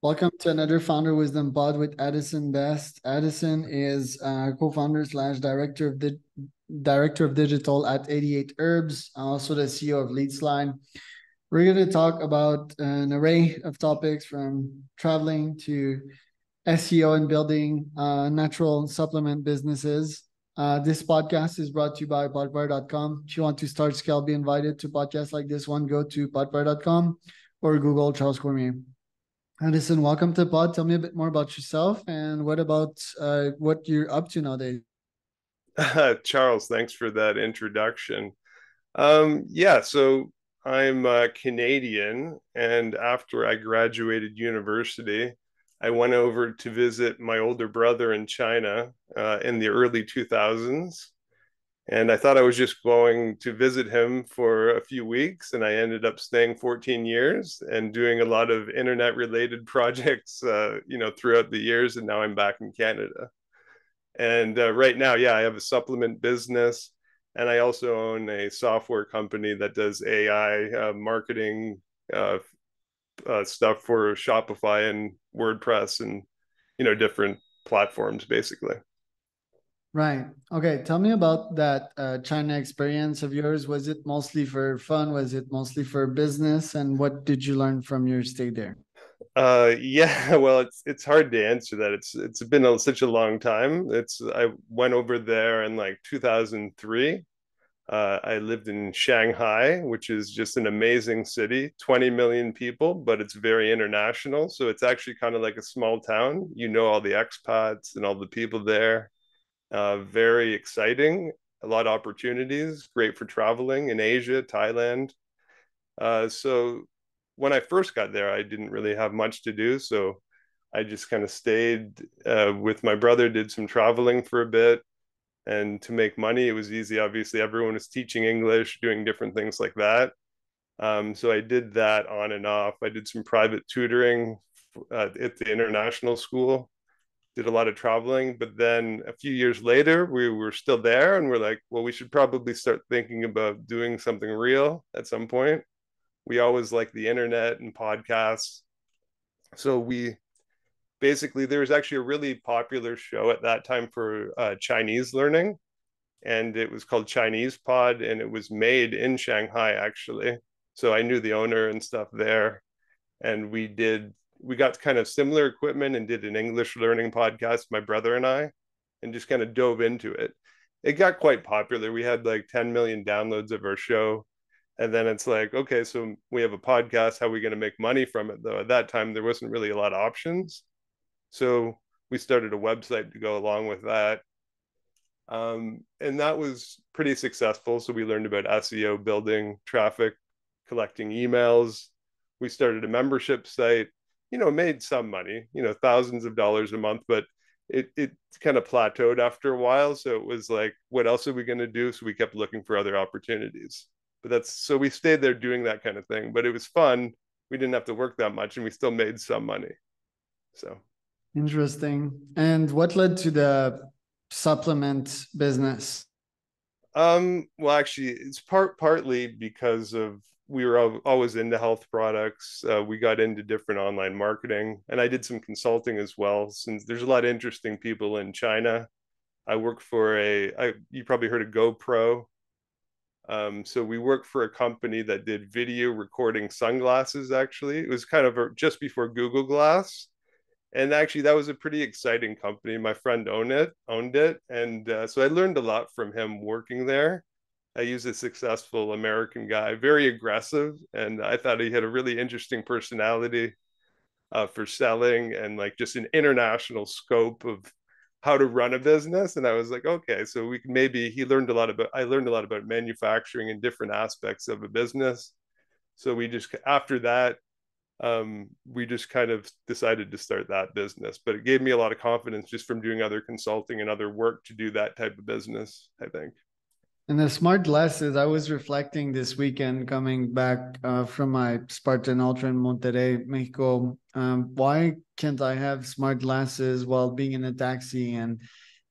Welcome to another Founder Wisdom Pod with Addison Best. Addison is co-founder slash director of digital at 88 Herbs, also the CEO of LeadSlide. We're going to talk about an array of topics from traveling to SEO and building natural supplement businesses. This podcast is brought to you by podpar.com. If you want to start, scale, be invited to podcasts like this one, go to podpar.com or Google Charles Cormier. Addison, welcome to the pod. Tell me a bit more about yourself and what you're up to nowadays. Charles, thanks for that introduction. So I'm Canadian, and after I graduated university, I went over to visit my older brother in China in the early 2000s. And I thought I was just going to visit him for a few weeks, and I ended up staying 14 years and doing a lot of internet-related projects, throughout the years. And now I'm back in Canada. And right now, I have a supplement business, and I also own a software company that does AI marketing stuff for Shopify and WordPress and different platforms, basically. Right. Okay. Tell me about that China experience of yours. Was it mostly for fun? Was it mostly for business? And what did you learn from your stay there? Well, it's hard to answer that. It's been such a long time. I went over there in like 2003. I lived in Shanghai, which is just an amazing city, 20 million people, but it's very international. So it's actually kind of like a small town. You know all the expats and all the people there. Very exciting, a lot of opportunities, great for traveling in Asia, Thailand. So when I first got there, I didn't really have much to do. So I just kind of stayed with my brother, did some traveling for a bit. And to make money, it was easy. Obviously, everyone was teaching English, doing different things like that. So I did that on and off. I did some private tutoring at the international school, did a lot of traveling. But then a few years later, we were still there, and we're like, well, we should probably start thinking about doing something real at some point. We always liked the internet and podcasts. So there was actually a really popular show at that time for Chinese learning, and it was called Chinese Pod, and it was made in Shanghai, actually. So I knew the owner and stuff there, and we got kind of similar equipment and did an English learning podcast, my brother and I, and just kind of dove into it. It got quite popular. We had like 10 million downloads of our show. And then it's like, okay, so we have a podcast. How are we going to make money from it, though? At that time, there wasn't really a lot of options. So we started a website to go along with that. And that was pretty successful. So we learned about SEO, building traffic, collecting emails. We started a membership site, made some money, thousands of dollars a month, but it kind of plateaued after a while. So it was like, what else are we going to do? So we kept looking for other opportunities. But so we stayed there doing that kind of thing. But it was fun. We didn't have to work that much, and we still made some money. So interesting. And what led to the supplement business? Well, actually, it's partly because of we were always into health products. We got into different online marketing, and I did some consulting as well. Since there's a lot of interesting people in China, I work for you probably heard of GoPro. So we worked for a company that did video recording sunglasses. Actually, it was kind of just before Google Glass, and actually that was a pretty exciting company. My friend owned it, and so I learned a lot from him working there. He's a successful American guy, very aggressive, and I thought he had a really interesting personality for selling and like just an international scope of how to run a business. And I was like, okay, so we can maybe I learned a lot about manufacturing and different aspects of a business. So after that, we just kind of decided to start that business. But it gave me a lot of confidence just from doing other consulting and other work to do that type of business, I think. And the smart glasses, I was reflecting this weekend coming back from my Spartan Ultra in Monterrey, Mexico. Why can't I have smart glasses while being in a taxi and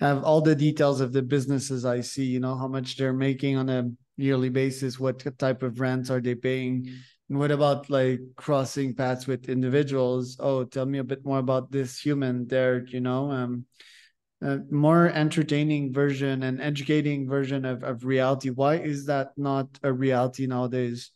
have all the details of the businesses I see, how much they're making on a yearly basis, what type of rents are they paying, What about like crossing paths with individuals? Oh, tell me a bit more about this human there, a more entertaining version and educating version of reality. Why is that not a reality nowadays?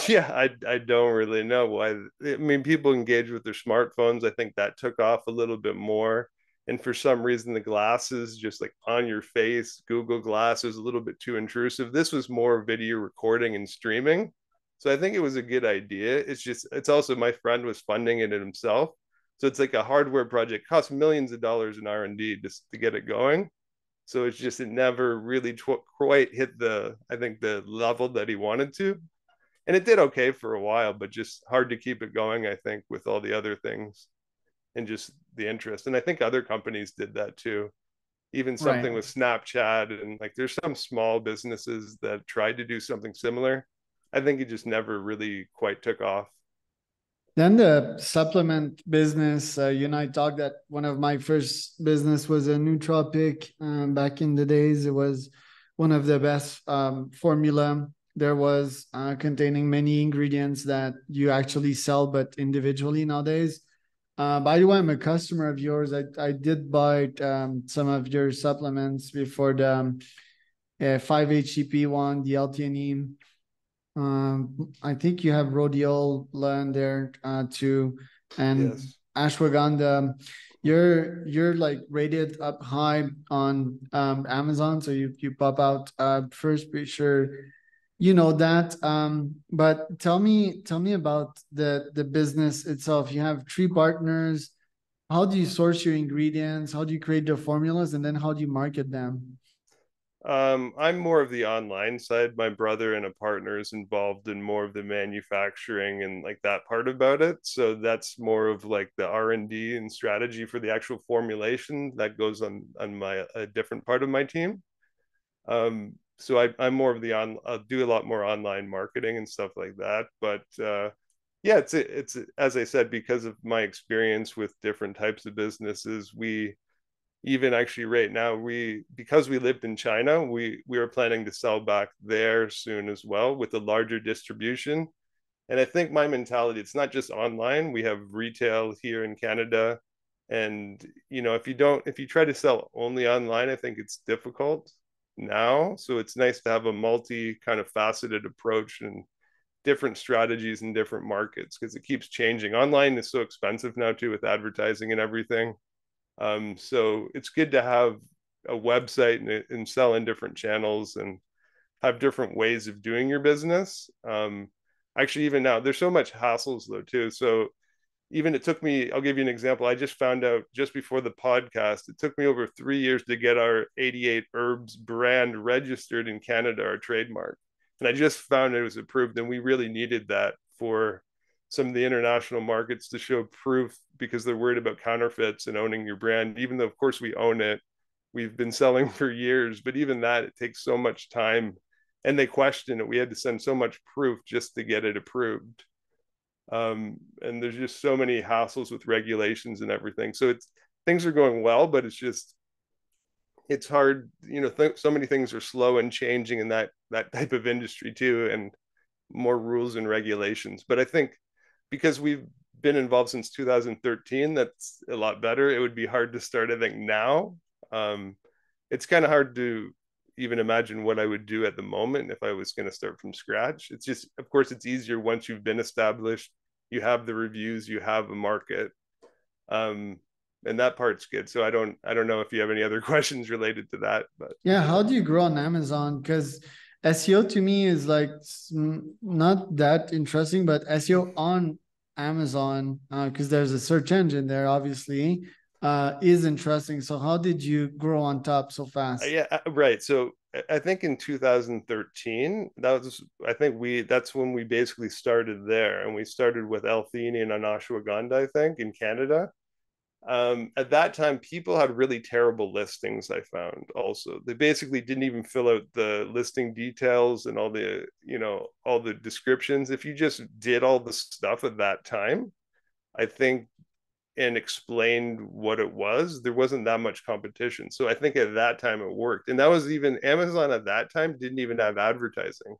Yeah, I don't really know why. I mean, people engage with their smartphones. I think that took off a little bit more. And for some reason, the glasses just like on your face, Google Glass was a little bit too intrusive. This was more video recording and streaming. So I think it was a good idea. It's just, it's also my friend was funding it himself. So it's like a hardware project, cost millions of dollars in R&D just to get it going. So it's just, it never really quite hit I think the level that he wanted to, and it did okay for a while, but just hard to keep it going, I think, with all the other things and just the interest. And I think other companies did that too. Even Right. something with Snapchat, and like there's some small businesses that tried to do something similar. I think it just never really quite took off. Then the supplement business, you and I talked that one of my first business was a nootropic. Back in the days, it was one of the best formula. There was containing many ingredients that you actually sell, but individually nowadays. By the way, I'm a customer of yours. I did buy some of your supplements before the 5-HTP one, the L-theanine. I think you have rhodiola in there too, and Yes. ashwagandha. You're like rated up high on Amazon, so you pop out first. Be sure you know that. But tell me about the business itself. You have three partners. How do you source your ingredients? How do you create the formulas, and then how do you market them? I'm more of the online side. My brother and a partner is involved in more of the manufacturing and like that part about it. So that's more of like the R&D and strategy for the actual formulation that goes on my a different part of my team. So I'm more of the I'll do a lot more online marketing and stuff like that. But yeah, it's as I said, because of my experience with different types of businesses, we even actually right now because we lived in China, we are planning to sell back there soon as well with a larger distribution. And I think my mentality, it's not just online. We have retail here in Canada. And if you try to sell only online, I think it's difficult now. So it's nice to have a multi kind of faceted approach and different strategies in different markets because it keeps changing. Online is so expensive now too with advertising and everything. So it's good to have a website and sell in different channels and have different ways of doing your business. Actually, even now, there's so much hassles though too. So even it took me, I'll give you an example. I just found out just before the podcast, it took me over 3 years to get our 88 Herbs brand registered in Canada, our trademark. And I just found it was approved, and we really needed that for some of the international markets to show proof because they're worried about counterfeits and owning your brand. Even though, of course, we own it, we've been selling for years, but even that, it takes so much time and they question it. We had to send so much proof just to get it approved. And there's just so many hassles with regulations and everything. So it's things are going well, but it's hard. So many things are slow and changing in that type of industry too, and more rules and regulations. But I think because we've been involved since 2013, that's a lot better. It would be hard to start, I think, now. Um, it's kind of hard to even imagine what I would do at the moment if I was going to start from scratch. It's just, of course, it's easier once you've been established, you have the reviews, you have a market, um, and that part's good. So I don't know if you have any other questions related to that, but Yeah, how do you grow on Amazon? Because SEO to me is like not that interesting, but SEO on Amazon, because there's a search engine there, obviously, is interesting. So how did you grow on top so fast? yeah, right. So I think in 2013, that's when we basically started there, and we started with L-theanine and ashwagandha, I think, in Canada. At that time, people had really terrible listings. I found also they basically didn't even fill out the listing details and all the descriptions. If you just did all the stuff at that time, I think, and explained what it was, there wasn't that much competition. So I think at that time it worked. And that was even Amazon at that time didn't even have advertising.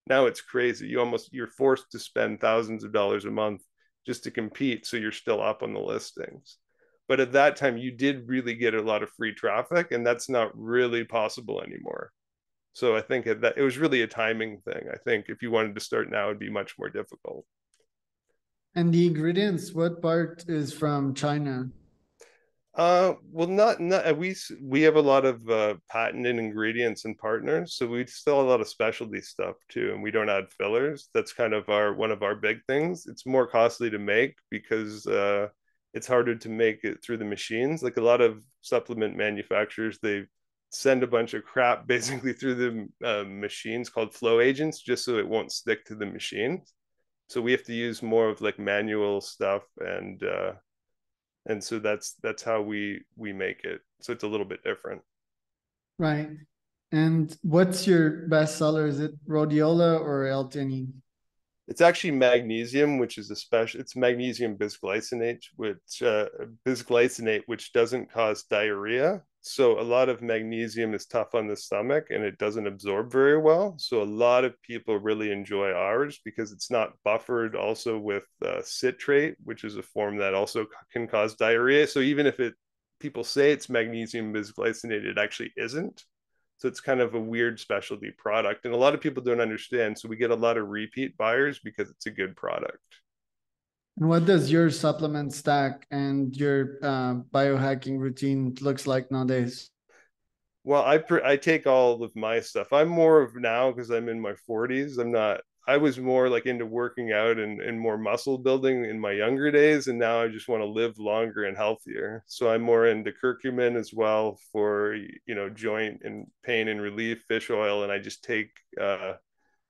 Now it's crazy. You're forced to spend thousands of dollars a month just to compete, so you're still up on the listings. But at that time, you did really get a lot of free traffic, and that's not really possible anymore. So I think that it was really a timing thing. I think if you wanted to start now, it'd be much more difficult. And the ingredients, what part is from China? Well, not we have a lot of patented ingredients and partners, so we still have a lot of specialty stuff too, and we don't add fillers. That's kind of our one of our big things. It's more costly to make because it's harder to make it through the machines. Like a lot of supplement manufacturers, they send a bunch of crap basically through the machines called flow agents, just so it won't stick to the machines. So we have to use more of like manual stuff, and so that's how we make it, so it's a little bit different. Right. And what's your best seller? Is it rhodiola or L-theanine? It's actually magnesium, which is a special. It's magnesium bisglycinate, which doesn't cause diarrhea. So a lot of magnesium is tough on the stomach and it doesn't absorb very well. So a lot of people really enjoy ours because it's not buffered also with citrate, which is a form that also can cause diarrhea. So even if it people say it's magnesium bisglycinate, it actually isn't. So it's kind of a weird specialty product. And a lot of people don't understand. So we get a lot of repeat buyers because it's a good product. And what does your supplement stack and your biohacking routine looks like nowadays? Well, I take all of my stuff. I'm more of now because I'm in my 40s. I'm not. I was more like into working out and more muscle building in my younger days, and now I just want to live longer and healthier. So I'm more into curcumin as well for joint and pain and relief, fish oil, and I just take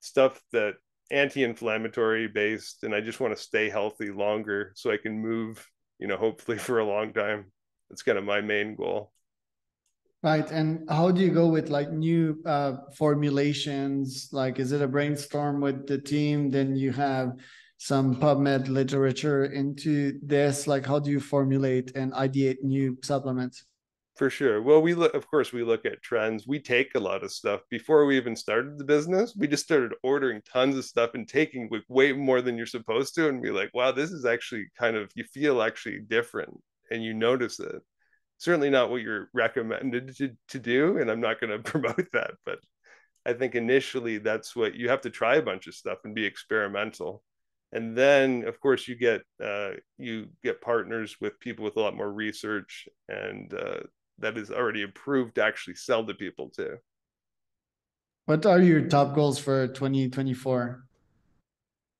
stuff that anti-inflammatory based, and I just want to stay healthy longer so I can move, hopefully for a long time. That's kind of my main goal. Right. And how do you go with like new formulations? Like, is it a brainstorm with the team? Then you have some PubMed literature into this. Like, how do you formulate and ideate new supplements? For sure. Well, of course, we look at trends. We take a lot of stuff before we even started the business. We just started ordering tons of stuff and taking like way more than you're supposed to. And be like, wow, this is actually you feel actually different and you notice it. Certainly not what you're recommended to do. And I'm not going to promote that. But I think initially that's what you have to try a bunch of stuff and be experimental. And then, of course, you get partners with people with a lot more research and that is already approved to actually sell to people too. What are your top goals for 2024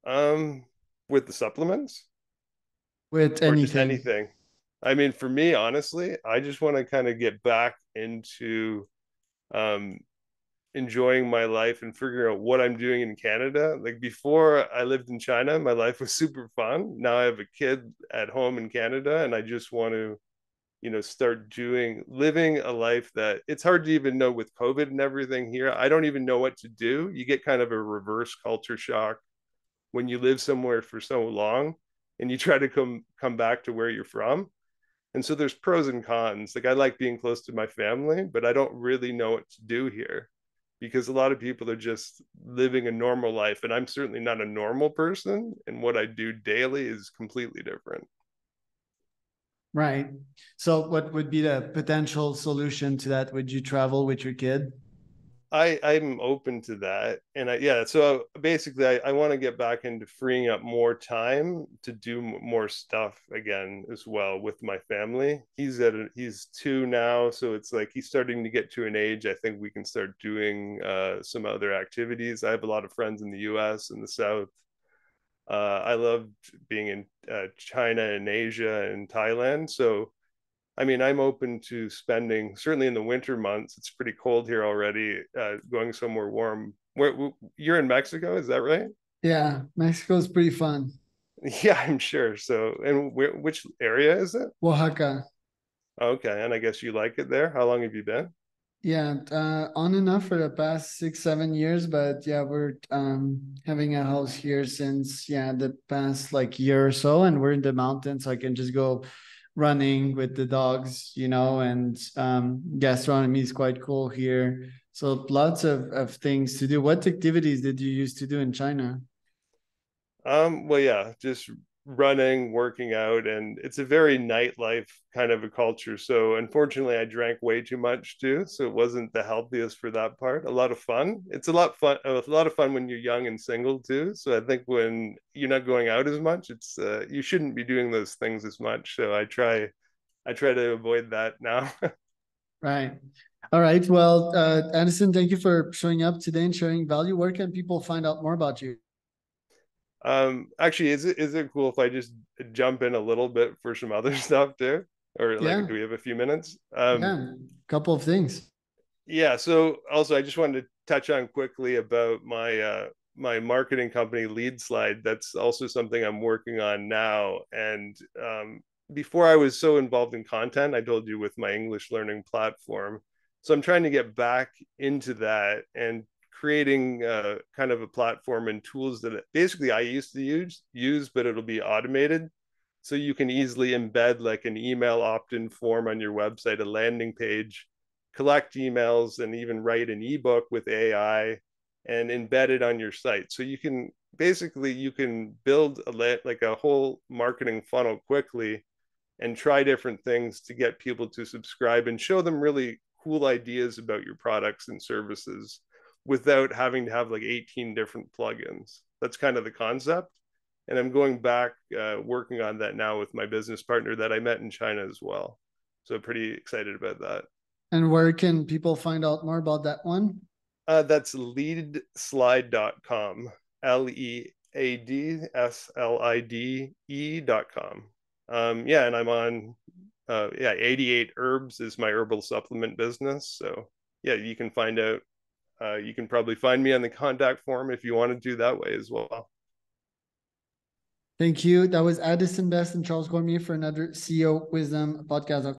Um, with the supplements with or just anything? anything. I mean, for me, honestly, I just want to kind of get back into um, enjoying my life and figuring out what I'm doing in Canada. Like before I lived in China, my life was super fun. Now I have a kid at home in Canada and I just want to, start living a life that it's hard to even know with COVID and everything here. I don't even know what to do. You get kind of a reverse culture shock when you live somewhere for so long and you try to come back to where you're from. And so there's pros and cons. Like I like being close to my family, but I don't really know what to do here because a lot of people are just living a normal life. And I'm certainly not a normal person. And what I do daily is completely different. Right. So, what would be the potential solution to that? Would you travel with your kid? I'm open to that, and yeah. So basically, I want to get back into freeing up more time to do more stuff again as well with my family. He's 2 now, so it's like he's starting to get to an age. I think we can start doing some other activities. I have a lot of friends in the U.S. and the South. I loved being in China and Asia and Thailand, so I mean, I'm open to spending, certainly in the winter months. It's pretty cold here already. Going somewhere warm. You're in Mexico, is that right? Yeah, Mexico's pretty fun. Yeah, I'm sure. So, and which area is it? Oaxaca. Okay, and I guess you like it there. How long have you been? Yeah, on and off for the past 6, 7 years, but yeah, we're having a house here since the past like year or so, and we're in the mountains, so I can just go running with the dogs, and gastronomy is quite cool here. So lots of things to do. What activities did you used to do in China? Well, yeah, just running, working out, and it's a very nightlife kind of a culture. So unfortunately, I drank way too much too, so it wasn't the healthiest for that part. A lot of fun. It's a lot of fun when you're young and single too. So I think when you're not going out as much, it's you shouldn't be doing those things as much. So I try to avoid that now. Right. All right. Well, Addison, thank you for showing up today and sharing value. Where can people find out more about you? Actually, is it cool if I just jump in a little bit for some other stuff too? Or like, Yeah. do we have a few minutes? Yeah. Couple of things. Yeah. So also, I just wanted to touch on quickly about my marketing company, LeadSlide. That's also something I'm working on now. And before I was so involved in content, I told you with my English learning platform. So I'm trying to get back into that and creating kind of a platform and tools that basically I used to use, but it'll be automated. So you can easily embed like an email opt-in form on your website, a landing page, collect emails, and even write an ebook with AI and embed it on your site. So you can basically you can build like a whole marketing funnel quickly and try different things to get people to subscribe and show them really cool ideas about your products and services without having to have like 18 different plugins. That's kind of the concept. And I'm going back working on that now with my business partner that I met in China as well. So pretty excited about that. And where can people find out more about that one? That's leadslide.com. LeadSlide.com. Yeah, and I'm on 88 Herbs is my herbal supplement business. So yeah, you can find out. You can probably find me on the contact form if you want to do that way as well. Thank you. That was Addison Best and Charles Cormier for another CEO Wisdom podcast.